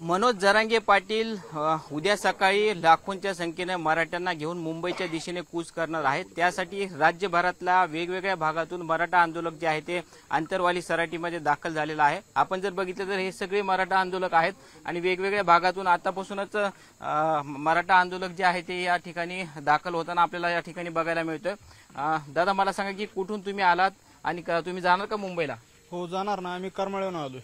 मनोज जरांगे पाटील उद्या सकाळी लाखोंच्या संख्येने मराठ्यांना घेऊन मुंबईच्या दिशेने कूच करणार आहेत। त्यासाठी राज्यभरातल्या वेगवेगळ्या भागातून मराठा आंदोलक जे आहेत ते आंतरवाली सराटीमध्ये दाखल झालेला आहे। आपण जर बघितलं तर हे सगळे मराठा आंदोलक आहेत आणि वेगवेगळ्या भागातून आतापासूनच मराठा आंदोलक जे आहेत ते या ठिकाणी दाखल होताना आपल्याला या ठिकाणी बघायला मिळतोय। दादा मला सांगा की कुठून तुम्ही आलात आणि तुम्ही जाणार का मुंबईला? हो जाणार ना, आम्ही करमाळ्याहून आलोय।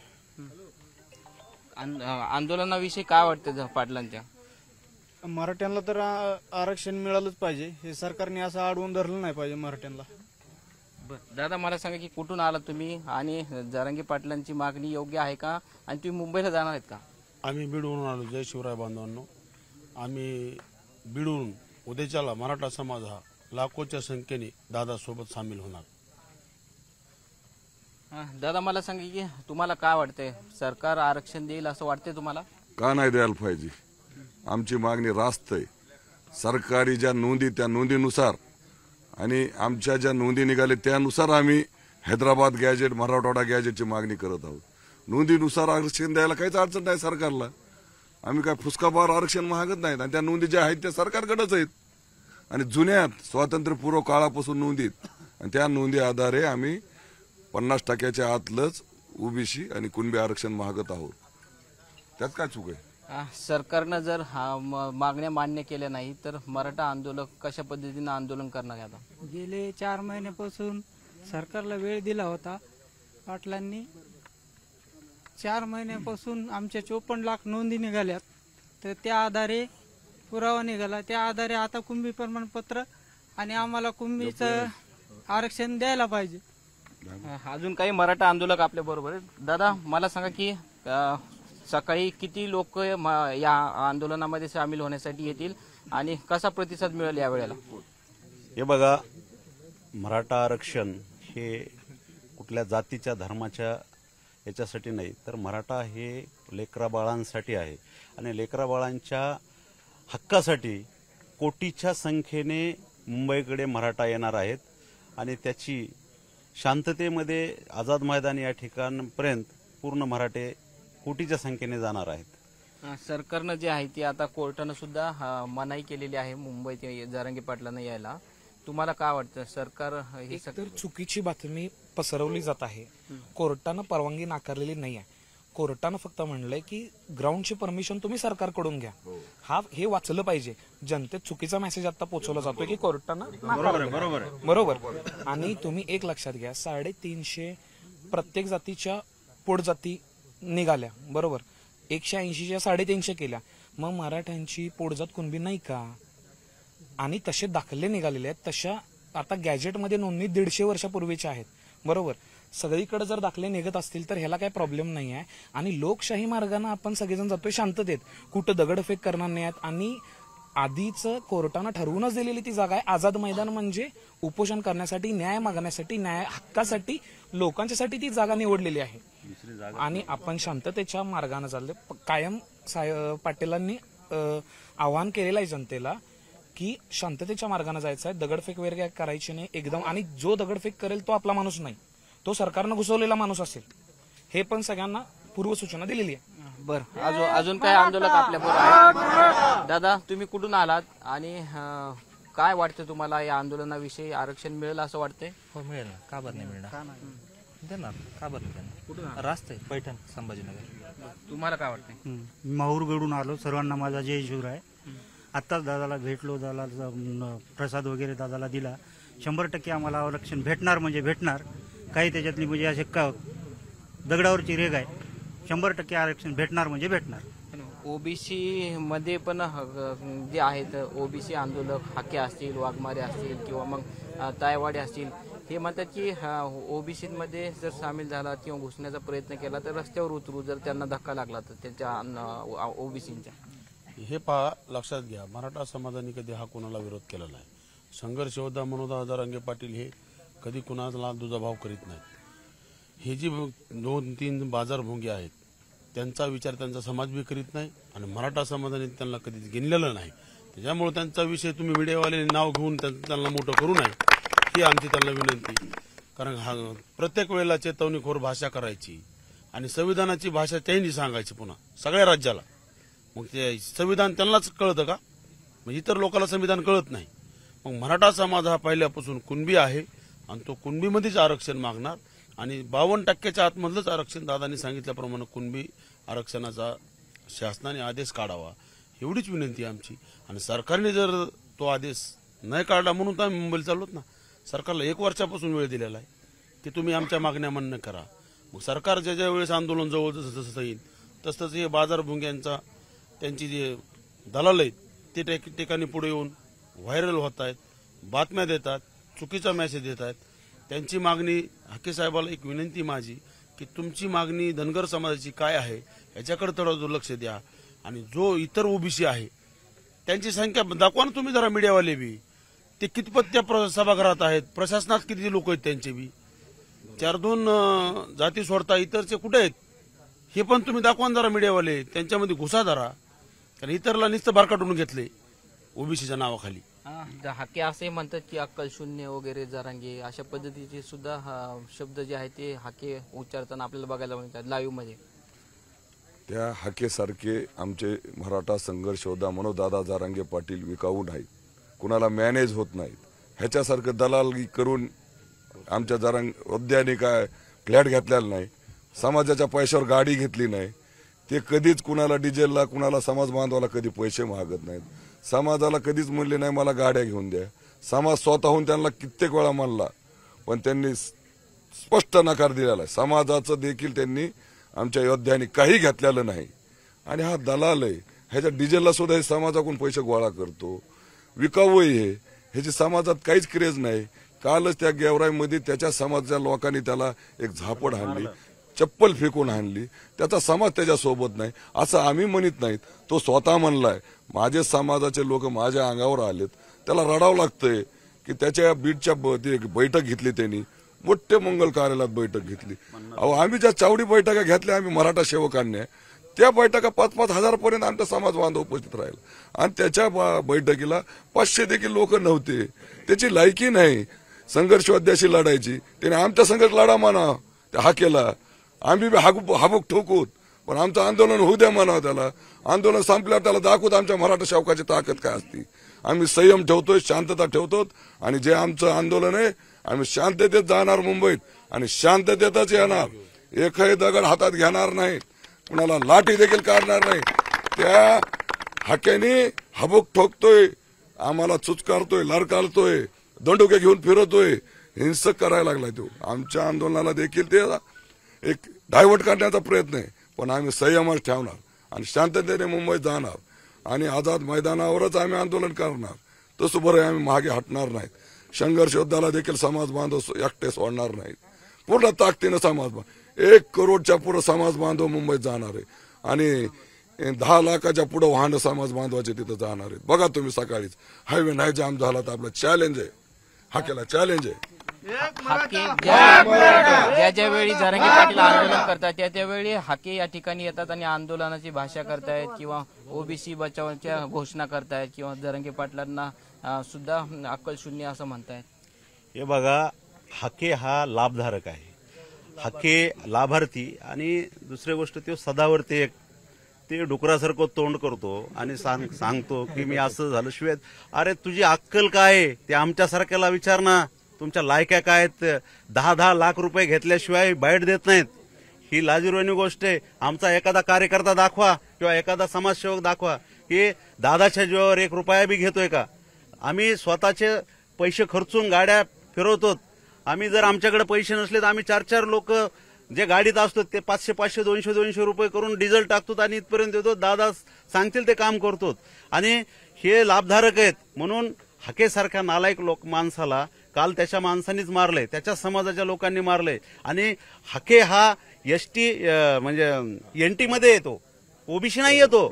आंदोलनाविषयी काय वाटतं पाटलांच्या? मराठ्यांना तर आरक्षण मिळालंच पाहिजे, हे सरकारने असं अडवून धरलं नाही पाहिजे मराठ्यांना। दादा मला सांगा की कुठून आलात तुम्ही आणि जरांगे पाटलांची मागणी योग्य आहे का आणि तुम्ही मुंबईला जाणार आहेत का? आम्ही बीडवरून आलो। जय शिवराय बांधवांनो, आम्ही बीडवरून उद्याच्याला मराठा समाज हा लाखोच्या संख्येने दादासोबत सामील होणार। दादा मला सांगा की तुम्हाला काय वाटतंय, सरकार आरक्षण देईल असं वाटतंय तुम्हाला? का नाही द्यायला पाहिजे? आमची मागणी रास्त आहे। सरकारी ज्या नोंदी त्या नोंदीनुसार आणि आमच्या ज्या नोंदी निघाले त्यानुसार आम्ही हैदराबाद गॅजेट मराठवाडा गॅजेटची मागणी करत आहोत। नोंदीनुसार आरक्षण द्यायला काहीच अडचण नाही सरकारला। आम्ही काय फुसकाबार आरक्षण मागत नाहीत आणि त्या नोंदी ज्या आहेत त्या सरकारकडेच आहेत आणि जुन्यात स्वातंत्र्यपूर्व काळापासून नोंदीत आणि त्या नोंदी आधारे आम्ही 50% आतलंच ओबीसी आणि कुणबी आरक्षण मागत आहोत। त्यात काय चूक आहे? सरकारनं जर मागण्या मान्य केल्या नाही तर मराठा आंदोलक कशा पद्धतीने आंदोलन करणार आता? गेले 4 महिन्यापासून सरकारला वेळ दिला होता पाटलांनी। 4 महिन्यापासून आमच्या 54 लाख नोंदी निघाल्यात, तर त्या आधारे पुरावा निघाला, त्या आधारे आता कुंभी प्रमाणपत्र आणि आम्हाला कुंभीचं आरक्षण द्यायला पाहिजे। अजून काही मराठा आंदोलक आपल्या बरोबर आहेत। दादा मला सांगा की सकाळी किती लोक या आंदोलनामध्ये सामील होण्यासाठी येतील आणि कसा प्रतिसाद मिळेल यावेळेला? हे बघा, मराठा आरक्षण हे कुठल्या जातीच्या धर्माच्या याच्यासाठी नाही, तर मराठा हे लेकराबाळांसाठी आहे आणि लेकराबाळांच्या हक्कासाठी कोटीच्या संख्येने मुंबईकडे मराठा येणार आहेत आणि त्याची शांततेमध्ये आझाद मैदान या ठिकाणपर्यंत पूर्ण मराठे कोटीच्या संख्येने जाणार आहेत। सरकारनं जे आहे ते आता कोर्टानं सुद्धा मनाई केलेली आहे मुंबईत जरांगे पाटलांना यायला। तुम्हाला काय वाटतं, सरकार हे तर चुकीची बातमी पसरवली जात आहे। कोर्टानं परवानगी नाकारलेली नाही आहे। कोर्टानं फक्त म्हणलंय की ग्राउंडची परमिशन तुम्ही सरकारकडून घ्या। हे वाचलं पाहिजे। जनतेत चुकीचा मेसेज आता पोहोचवला जातोय की कोर्टानं बरोबर। आणि तुम्ही एक लक्षात घ्या, 350 प्रत्येक जातीच्या पोटजाती निघाल्या, बरोबर। 180च्या 350 केल्या, मग मराठ्यांची पोटजात कुणबी नाही का? आणि तसे दाखले निघालेले आहेत, तशा आता गॅजेटमध्ये नोंदणी 150 वर्षापूर्वीच्या आहेत, बरोबर। सगळीकडे जर दाखले निघत असतील तर ह्याला काही प्रॉब्लेम नाही आहे आणि लोकशाही मार्गाने आपण सगळेजण जातोय शांततेत, कुठं दगडफेक करणार नाही आहेत। आणि आधीच कोर्टानं ठरवूनच दिलेली ती जागा आहे आझाद मैदान, म्हणजे उपोषण करण्यासाठी, न्याय मागण्यासाठी, न्याय हक्कासाठी लोकांच्यासाठी ती जागा निवडलेली आहे आणि आपण शांततेच्या मार्गाने चालले। कायम पाटीलांनी आवाहन केलेलं आहे जनतेला की शांततेच्या मार्गाने जायचं आहे, दगडफेक वगैरे करायची नाही एकदम। आणि जो दगडफेक करेल तो आपला माणूस नाही, तो सरकारनं घुसवलेला माणूस असेल, हे पण सगळ्यांना पूर्वसूचना दिलेली आहे। बरं, अजून काही आंदोलक आपल्या बरोबर आहेत? दादा तुम्ही कुठून आलात आणि काय वाटतं तुम्हाला या आंदोलनाविषयी? आरक्षण मिळेल असं वाटतंय? हो मिळेल ना, का बरं नाही मिळणार? देणार, का बरं नाही? कुठून रास्त आहे? पैठण, संभाजीनगर। तुम्हाला काय वाटतंय? माहूरगडून आलो। सर्वांना माझा जय शिवराय। आत्ताच दादाला भेटलो, दादाला प्रसाद वगैरे दादाला दिला। 100% आम्हाला आरक्षण भेटणार म्हणजे भेटणार, काही त्याच्यातली म्हणजे असे दगडावरची रेग आहे। 100% आरक्षण भेटणार म्हणजे भेटणार। ओबीसी मध्ये पण जे आहेत ओबीसी आंदोलक, हाके असतील, वाघमारे असतील किंवा मग तायवाडे असतील, हे म्हणतात की ओबीसी मध्ये जर सामील झाला किंवा घुसण्याचा प्रयत्न केला तर रस्त्यावर उतरू, जर त्यांना धक्का लागला तर त्यांच्या ओबीसींच्या। हे पहा, लक्षात घ्या, मराठा समाजाने कधी हा कोणाला विरोध केला नाही। संघर्ष योद्धा मनोज जरांगे पाटील हे कधी कुणाला दुजाभाव करीत नाहीत। हे जी 2-3 बाजारभोंगी आहेत त्यांचा विचार त्यांचा समाज बी करीत नाही आणि मराठा समाजाने त्यांना कधीच गिनलेलं नाही। त्याच्यामुळे त्यांचा विषय तुम्ही मीडियावाले नाव घेऊन त्यांना मोठं करू नये ही आमची त्यांना विनंती। कारण प्रत्येक वेळेला चेतवणीखोर भाषा करायची, आणि संविधानाची भाषा त्यांनी सांगायची पुन्हा सगळ्या राज्याला. मग ते संविधान त्यांनाच कळतं का? मग इतर लोकांना संविधान कळत नाही. मग मराठा समाज हा पहिल्यापासून कुणबी आहे आणि तो कुणबीमध्येच आरक्षण मागणार आणि 52% आतमधलंच आरक्षण दादांनी सांगितल्याप्रमाणे कुणबी आरक्षणाचा शासनाने आदेश काढावा एवढीच विनंती आहे आमची. आणि सरकारने जर तो आदेश नाही काढला म्हणून तर आम्ही मुंबईला चाललोत ना. सरकारला 1 वर्षापासून वेळ दिलेला आहे की तुम्ही आमच्या मागण्या मान्य करा. मग सरकार ज्या वेळेस आंदोलन जवळ जसं जसं येईल तसंच हे बाजार भुंग्यांचा त्यांची जे दलाल आहेत ते ठिकाणी पुढे येऊन व्हायरल होत आहेत, बातम्या देतात, चुकीचा मेसेज देत आहेत. त्यांची मागणी हाके साहेबाला एक विनंती माझी की तुमची मागणी धनगर समाजाची काय आहे याच्याकडे थोडं दुर्लक्ष द्या. आणि जो इतर ओबीसी आहे त्यांची संख्या दाखवा ना तुम्ही जरा मीडियावाले बी. ते कितपत त्या सभागृहात आहेत, प्रशासनात किती लोक आहेत त्यांचे बी. 4-2 जाती सोडता इतरचे कुठे आहेत हे पण तुम्ही दाखवा जरा मीडियावाले. त्यांच्यामध्ये घुसा धरा. कारण इतरला नुसतं बारकाटून घेतले ओबीसीच्या नावाखाली. हाके असे म्हणतात की अक्कल शून्य वगैरे जरांगे अशा पद्धतीचे सुद्धा शब्द जे आहेत ते हाके उच्चारताना आपल्याला बघायला मिळतात लाईव्ह मध्ये. त्या हाकेसारखे आमचे मराठा संघर्ष योद्धा मनोजदादा जरांगे पाटील विकाऊ नाहीत, कुणाला मॅनेज होत नाहीत. ह्याच्यासारखं दलाली करून आमच्या उद्याने काय फ्लॅट घेतलेला नाही, समाजाच्या पैशावर गाडी घेतली नाही. ते कधीच कुणाला डिझेलला कुणाला समाज बांधवाला कधी पैसे मागत नाहीत. समाजाला कधीच म्हणले नाही मला गाड्या घेऊन द्या. समाज स्वतःहून त्यांना कित्येक वेळा म्हणला पण त्यांनी स्पष्ट नकार दिलेला आहे. समाजाचं देखील त्यांनी आमच्या योद्ध्यांनी काही घेतलेलं नाही. आणि हा दलाल आहे, ह्याच्या डिझेलला सुद्धा हे समाजाकडून पैसे गोळा करतो, विकाऊ आहे. ह्याची समाजात काहीच क्रेज नाही. कालच त्या गेवराईमध्ये त्याच्या समाजाच्या लोकांनी त्याला एक झापड हाणली, चप्पल फेकून हाणली. त्याचा समाज त्याच्यासोबत नाही असं आम्ही म्हणत नाहीत. तो स्वतः म्हणलाय माझे समाजाचे लोक माझ्या अंगावर आलेत. त्याला रडावं लागतंय की त्याच्या बीडच्या बैठक घेतली त्यांनी, मोठे मंगल कार्यालयात बैठक घेतली. अहो आम्ही ज्या चावडी बैठका घेतल्या आम्ही मराठा सेवकांनी त्या बैठका 5-5 हजारपर्यंत आमचा समाज बांधव उपस्थित राहिला. आणि त्याच्या बैठकीला 500 देखील लोक नव्हते. त्याची लायकी नाही संघर्ष योद्ध्याशी लढायची. त्याने आमच्या संघर्ष लढा म्हणा त्या हाकेला. आम्ही बी हाबूक ठोकूत पण आमचं आंदोलन होऊ द्या म्हणावं. त्याला आंदोलन संपल्यावर त्याला दाखवत आमच्या मराठा सेवकाची ताकद काय असती. आम्ही संयम ठेवतोय, शांतता ठेवतो आणि जे आमचं आंदोलन आहे आम्ही शांततेत जाणार मुंबईत आणि शांततेतच येणार. एकही दगड हातात घेणार नाही, कुणाला लाठी देखील काढणार नाही. त्या हाक्याने हबूक ठोकतोय, आम्हाला चुचकारतोय, लरकारतोय, दंडुके घेऊन फिरतोय, हिंसक करायला लागलाय. तो आमच्या आंदोलनाला देखील ते एक डायव्हर्ट करण्याचा प्रयत्न आहे. पण आम्ही संयमच ठेवणार आणि शांततेने मुंबईत जाणार आणि आझाद मैदानावरच आम्ही आंदोलन करणार. तसं बरं आम्ही मागे हटणार नाहीत. संघर्ष योद्धाला देखील समाज बांधव एकटे सोडणार नाहीत. पूर्ण ताकदीनं समाज 1 करोडच्या पुढे समाज बांधव मुंबईत जाणार आहे आणि 10 लाखाच्या पुढे वाहन समाज बांधवाचे तिथं जाणार आहेत. बघा तुम्ही सकाळीच हायवे नाही जाम झाला तर आपलं चॅलेंज आहे, हाकेला चॅलेंज आहे. हाके ज्या ज्या वेळी जरांगे पाटील आंदोलन करतात त्या त्यावेळी हाके या ठिकाणी येतात आणि आंदोलनाची भाषा करतायत किंवा ओबीसी बचावाच्या घोषणा करतायत किंवा जरांगे पाटलांना सुद्धा अक्कल शून्य असं म्हणतायत. हे बघा, हाके हा लाभधारक आहे, हाके लाभार्थी. आणि दुसरी गोष्ट तो सदावरती ते डुकरासारखं तोंड करतो आणि सांगतो की मी असं झालं. शिवाय अरे तुझी अक्कल काय ते आमच्यासारख्याला विचार ना. तुमच्या लायक्या काय आहेत? 10-10 लाख रुपये घेतल्याशिवाय बाईट देत नाहीत. ही लाजिरवाणी गोष्ट आहे. आमचा एखादा कार्यकर्ता दाखवा किंवा एखादा समाजसेवक दाखवा की दादाच्या जीवावर 1 रुपया बी घेतोय का. आम्ही स्वतःचे पैसे खर्चून गाड्या फिरवतो. आम्ही जर आमच्याकडे पैसे नसले तर आम्ही 4-4 लोक जे गाडीत असतो ते 500-500 200-200 रुपये करून डिझेल टाकतो आणि इथपर्यंत येतो. दादा सांगतील ते काम करतो. आणि हे लाभधारक आहेत म्हणून हाकेसारख्या नालायक माणसाला काल त्याच्या माणसांनीच मारलंय, त्याच्या समाजाच्या लोकांनी मारलंय. आणि हाके हा एसटी म्हणजे एनटी मध्ये येतो, ओबीसी नाही येतो.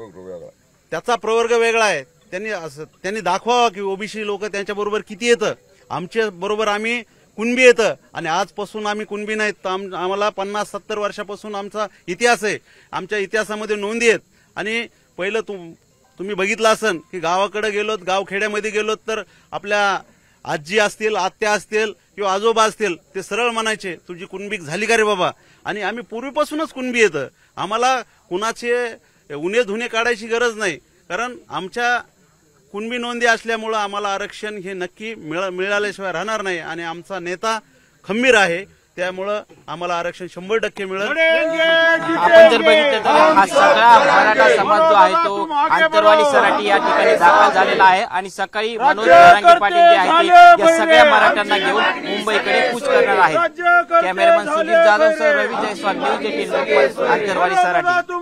त्याचा प्रवर्ग वेगळा आहे. त्यांनी दाखवावं की ओबीसी लोक त्यांच्याबरोबर किती येतं. आमच्या बरोबर आम्ही कुणबी येतं आणि आजपासून आम्ही कुणबी नाहीत. आम्हाला 50-70 वर्षापासून आमचा इतिहास आहे. आमच्या इतिहासामध्ये नोंदी आहेत. आणि पहिलं तुम्ही बघितलं असन की गावाकडे गेलोत, गावखेड्यामध्ये गेलोत तर आपल्या आजी असतील, आत्या असतील किंवा आजोबा असतील ते सरळ म्हणायचे तुझी कुणबी झाली का रे बाबा. आणि आम्ही पूर्वीपासूनच कुणबी येतं, आम्हाला कुणाचे उन्हे धुणे काढायची गरज नाही, कारण आमच्या कुणबी नोंदी असल्यामुळं आम्हाला आरक्षण हे नक्की मिळाल्याशिवाय राहणार नाही. आणि आमचा नेता खंबीर आहे, त्यामुळं आम्हाला आरक्षण 100% मिळेल. आपण जर बघितलं तर हा सगळा मराठा समाज जो आहे तो आंतरवाली सराटी या ठिकाणी दाखल झालेला आहे आणि सकाळी मनोज जरांगे पाटील जे आहेत ते या सगळ्या मराठ्यांना घेऊन मुंबईकडे कूच करणार आहेत. कॅमेरामॅन सुनील जाधव सह रवी जयस्वाल, न्यूज 18 लोकमत, आंतरवाली सराटी.